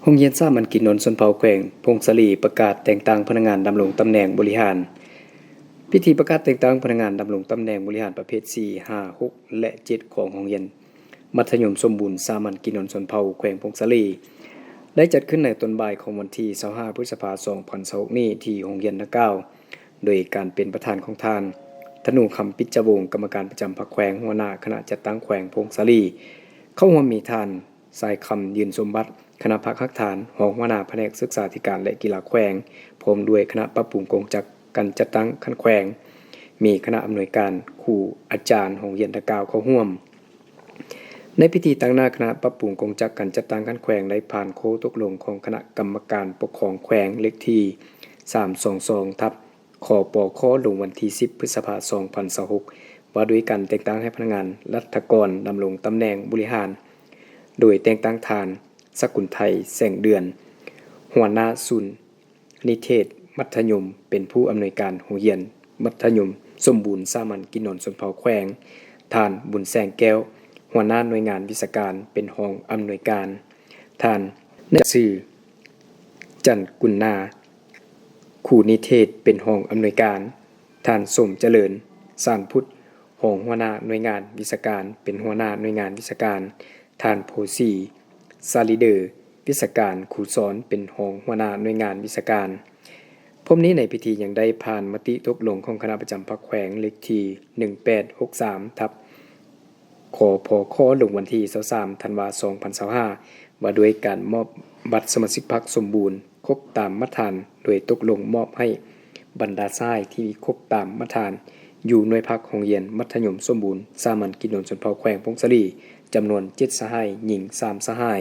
โรงเรียนสามัญกิจนนท์ชนเผ่าแขวงพงศลีประกาศแต่งตั้งพนักงานดำรงตำแหน่งบริหารพิธีประกาศแต่งตั้งพนักงานดำรงตำแหน่งบริหารประเภท4 5 6และ7ของโรงเรียนมัธยมสมบูรณ์สามัญกิจนนท์ชนเผ่าแขวงพงศลีได้จัดขึ้นในตอนบ่ายของวันที่25พฤษภาคม2026นี้ที่โรงเรียนนาเก้าโดยการเป็นประธานของท่านธนูคำปิจวงศ์กรรมการประจำพรรคแขวงหัวหน้าคณะจัดตั้งแขวงพงศลีเข้าร่วมมีท่านสายคำยืนสมบัติคณะพักหักฐานหองหัวหน้าแผนกศึกษาธิการและกีฬาแขวงพร้อมด้วยคณะปรับปรุงกงจักการจัดตั้งคันแขวงมีคณะอำนวยการครูอาจารย์โรงเรียนตะกาวเข้าร่วมในพิธีตั้งหน้าคณะปรับปรุงกงจักการจัดตั้งคันแขวงได้ผ่านโค้ตกลงของคณะกรรมการปกครองแขวงเลขที่322ทับขปคลงวันที่10พฤษภาคม2026ว่าด้วยการแต่งตั้งให้พนักงานรัฐกรดำรงตำแหน่งบริหารโดยแต่งตั้งทานสกุลไทยแสงเดือนหัวหน้าศูนย์นิเทศมัธยมเป็นผู้อำนวยการโรงเรียนมัธยมสมบูรณ์สามัญกิจนนท์ชนเผ่าแขวงท่านบุญแสงแก้วหัวหน้าหน่วยงานวิชาการเป็นรองอำนวยการท่านนสื่อจันกุลนาครูนิเทศเป็นรองอำนวยการท่านสมเจริญสานพุทธรองหัวหน้าหน่วยงานวิชาการเป็นหัวหน้าหน่วยงานวิชาการท่านโพสีซาลิเดอร์วิชาการครูสอนเป็นรองหัวหน้าหน่วยงานวิชาการพร้อมนี้ในพิธียังได้ผ่านมติตกลงของคณะประจำพรรคแขวงเลขที่1863ทับขพคลงวันที่23ธันวาคม2025ว่าด้วยการมอบบัตรสมาชิกพรรคสมบูรณ์ครบตามมาตรฐานโดยตกลงมอบให้บรรดาชายที่ครบตามมาตรฐานอยู่หน่วยพักโรงเรียนมัธยมสมบูรณ์สามัญกิจนนท์ชนเผ่าแขวงพงศลีจำนวน7สหายหญิง3สหาย